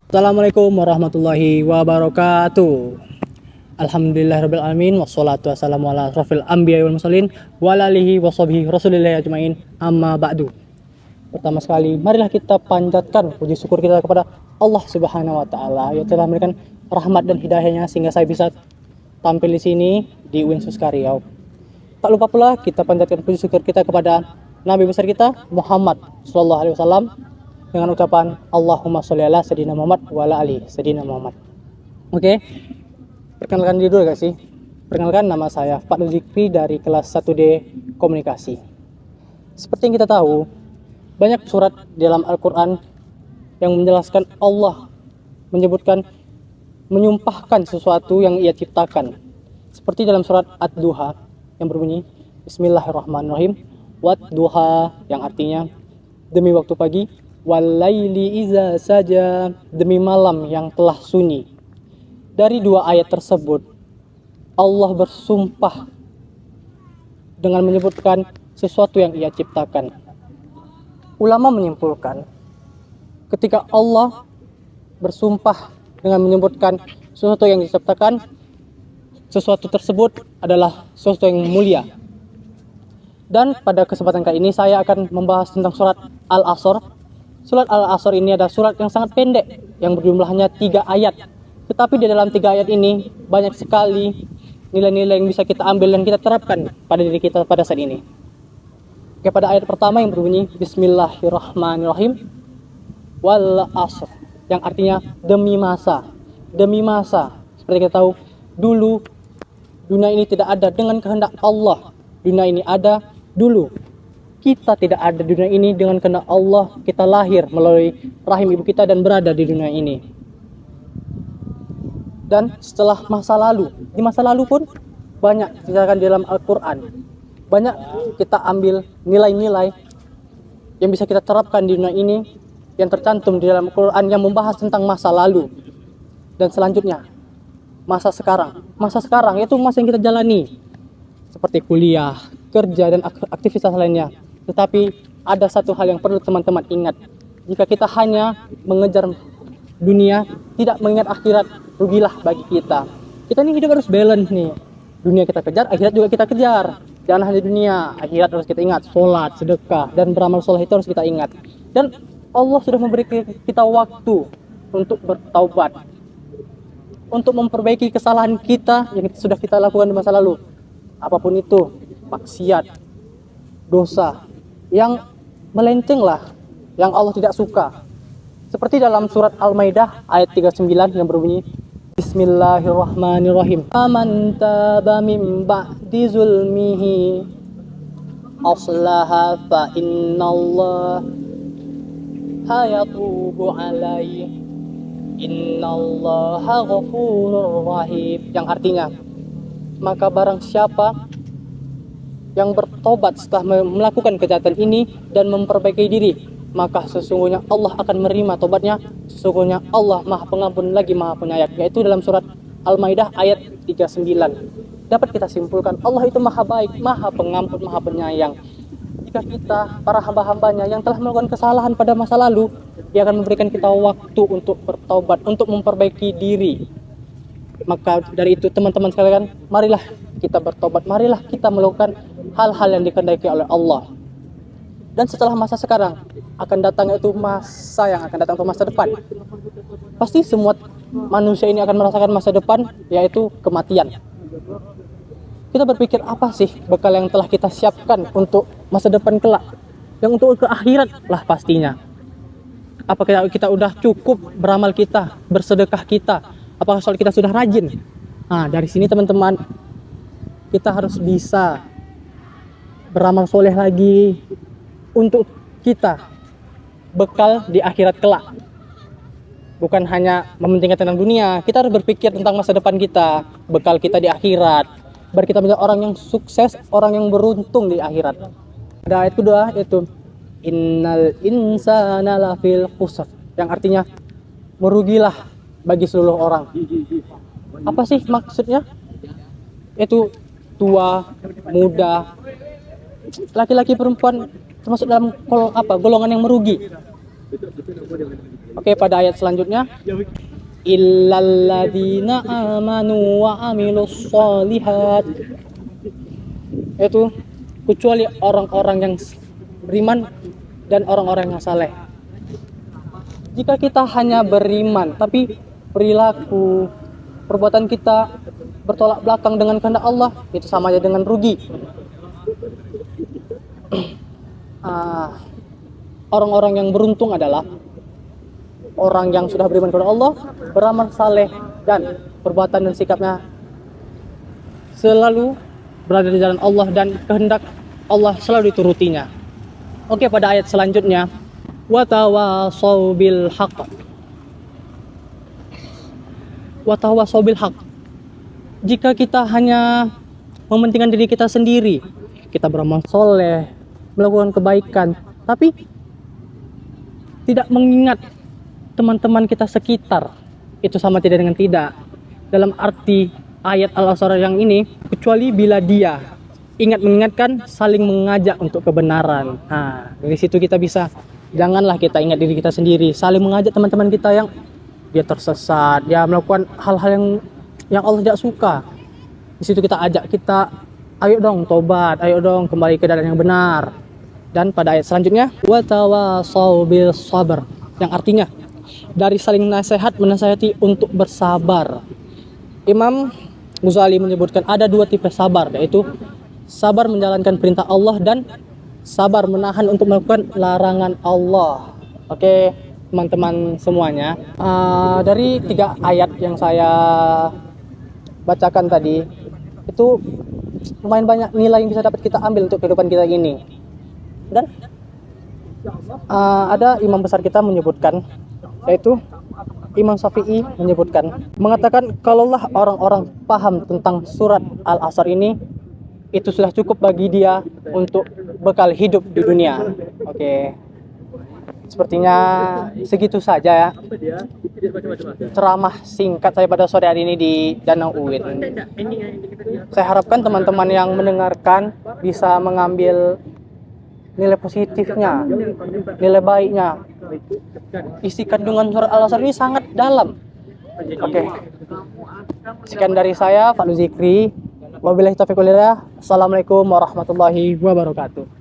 Assalamualaikum warahmatullahi wabarakatuh. Alhamdulillahirabbil alamin wassalatu wassalamu ala asrofil anbiya'i wal mursalin wa ala alihi washabihi rasulillahi ajmain amma ba'du. Pertama sekali, marilah kita panjatkan puji syukur kita kepada Allah Subhanahu wa taala yang telah memberikan rahmat dan hidayahnya sehingga saya bisa tampil di sini di UIN Suska Riau. Tak lupa pula kita panjatkan puji syukur kita kepada Nabi besar kita Muhammad sallallahu alaihi wasallam dengan ucapan Allahumma sholli ala sayyidina Muhammad wa ala ali sayyidina Muhammad. Oke. Perkenalkan diri dulu guys sih. Perkenalkan, nama saya Fadlu Zikri dari kelas 1D Komunikasi. Seperti yang kita tahu, banyak surat di dalam Al-Qur'an yang menjelaskan Allah menyebutkan menyumpahkan sesuatu yang Ia ciptakan. Seperti dalam surat Ad-Duha yang berbunyi Bismillahirrahmanirrahim. Wad-duha yang artinya demi waktu pagi, walaili iza saja, demi malam yang telah sunyi. Dari dua ayat tersebut Allah bersumpah dengan menyebutkan sesuatu yang Ia ciptakan. Ulama menyimpulkan ketika Allah bersumpah dengan menyebutkan sesuatu yang diciptakan, sesuatu tersebut adalah sesuatu yang mulia. Dan pada kesempatan kali ini saya akan membahas tentang surat Al-Asr. Surat Al-Asr ini adalah surat yang sangat pendek yang berjumlah hanya 3 ayat. Tetapi di dalam 3 ayat ini banyak sekali nilai-nilai yang bisa kita ambil dan kita terapkan pada diri kita pada saat ini. Oke, pada ayat pertama yang berbunyi Bismillahirrahmanirrahim. Wal asr, yang artinya demi masa. Demi masa. Seperti kita tahu, dulu dunia ini tidak ada dengan kehendak Allah. Dunia ini ada dulu. Kita tidak ada di dunia ini dengan kehendak Allah. Kita lahir melalui rahim ibu kita dan berada di dunia ini. Dan setelah masa lalu, di masa lalu pun banyak diceritakan di dalam Al-Quran. Banyak kita ambil nilai-nilai yang bisa kita terapkan di dunia ini yang tercantum di dalam Al-Quran yang membahas tentang masa lalu. Dan selanjutnya, masa sekarang. Masa sekarang itu masa yang kita jalani. Seperti kuliah, kerja, dan aktivitas lainnya. Tetapi ada satu hal yang perlu teman-teman ingat. Jika kita hanya mengejar dunia, tidak mengingat akhirat, rugilah bagi kita. Kita ini hidup harus balance nih. Dunia kita kejar, akhirat juga kita kejar. Jangan hanya dunia, akhirat harus kita ingat. Sholat, sedekah, dan beramal soleh itu harus kita ingat. Dan Allah sudah memberi kita waktu untuk bertaubat, untuk memperbaiki kesalahan kita yang sudah kita lakukan di masa lalu. Apapun itu, maksiat, dosa yang melenceng lah, yang Allah tidak suka. Seperti dalam surat Al-Maidah ayat 39 yang berbunyi Bismillahirrahmanirrahim. Faman taba min ba'di zulmihi aslaha fa innallaha yatubu alaihi innallaha ghafurur rahim, yang artinya maka barang siapa yang bertobat setelah melakukan kejahatan ini dan memperbaiki diri, maka sesungguhnya Allah akan menerima tobatnya. Sesungguhnya Allah Maha Pengampun lagi Maha Penyayang. Yaitu dalam surat Al-Maidah ayat 39. Dapat kita simpulkan Allah itu Maha Baik, Maha Pengampun, Maha Penyayang. Jika kita, para hamba-hambanya yang telah melakukan kesalahan pada masa lalu, Dia akan memberikan kita waktu untuk bertobat, untuk memperbaiki diri. Maka dari itu teman-teman sekalian, marilah kita bertobat, marilah kita melakukan hal-hal yang dikehendaki oleh Allah. Dan setelah masa sekarang akan datang itu masa yang akan datang ke masa depan. Pasti semua manusia ini akan merasakan masa depan, yaitu kematian. Kita berpikir apa sih bekal yang telah kita siapkan untuk masa depan kelak, yang untuk ke akhirat lah pastinya. Apakah kita udah cukup beramal kita, bersedekah kita? Apakah soal kita sudah rajin? Nah, dari sini teman-teman, kita harus bisa beramal soleh lagi untuk kita bekal di akhirat kelak. Bukan hanya mementingkan tentang dunia, kita harus berpikir tentang masa depan kita, bekal kita di akhirat. Biar kita menjadi orang yang sukses, orang yang beruntung di akhirat. Ada ayat kedua yaitu Innal insana lafil khusr, yang artinya merugilah bagi seluruh orang. Apa sih maksudnya? Itu tua, muda, laki-laki, perempuan termasuk dalam golongan yang merugi. Oke, pada ayat selanjutnya, illalladzina amanu wa amilus solihat, yaitu kecuali orang-orang yang beriman dan orang-orang yang saleh. Jika kita hanya beriman tapi perilaku perbuatan kita bertolak belakang dengan kehendak Allah, itu sama aja dengan rugi. Orang-orang yang beruntung adalah orang yang sudah beriman kepada Allah, beramal saleh, dan perbuatan dan sikapnya selalu berada di jalan Allah dan kehendak Allah selalu diturutinya. Oke, pada ayat selanjutnya, watawasau bil haqq. Watawasau bil haqq. Jika kita hanya mementingkan diri kita sendiri, kita beramal soleh, melakukan kebaikan, tapi tidak mengingat teman-teman kita sekitar, itu sama tidak dengan tidak. Dalam arti ayat Al-Asr yang ini, kecuali bila dia mengingatkan, saling mengajak untuk kebenaran. Nah, dari situ kita bisa, janganlah kita ingat diri kita sendiri, saling mengajak teman-teman kita yang dia tersesat, dia melakukan hal-hal yang Allah tidak suka. Di situ kita ajak, kita ayo dong tobat, ayo dong kembali ke jalan yang benar. Dan pada ayat selanjutnya, watawasau bil sabr, yang artinya dari saling nasihat menasihati untuk bersabar. Imam Ghazali menyebutkan ada dua tipe sabar, yaitu sabar menjalankan perintah Allah dan sabar menahan untuk melakukan larangan Allah. Oke, teman-teman semuanya, dari 3 ayat yang saya bacakan tadi, itu lumayan banyak nilai yang bisa dapat kita ambil untuk kehidupan kita ini. Dan ada imam besar kita menyebutkan, yaitu Imam Syafi'i menyebutkan, mengatakan kalaulah orang-orang paham tentang surat Al-Asr ini, itu sudah cukup bagi dia untuk bekal hidup di dunia. Oke, sepertinya segitu saja ya ceramah singkat saya pada sore hari ini di Danau Uin. Saya harapkan teman-teman yang mendengarkan bisa mengambil nilai positifnya, nilai baiknya. Isi kandungan surat Al-Asr ini sangat dalam. Oke. Sekian dari saya, Fadlu Zikri. Wabillahi taufiq wal hidayah. Assalamualaikum warahmatullahi wabarakatuh.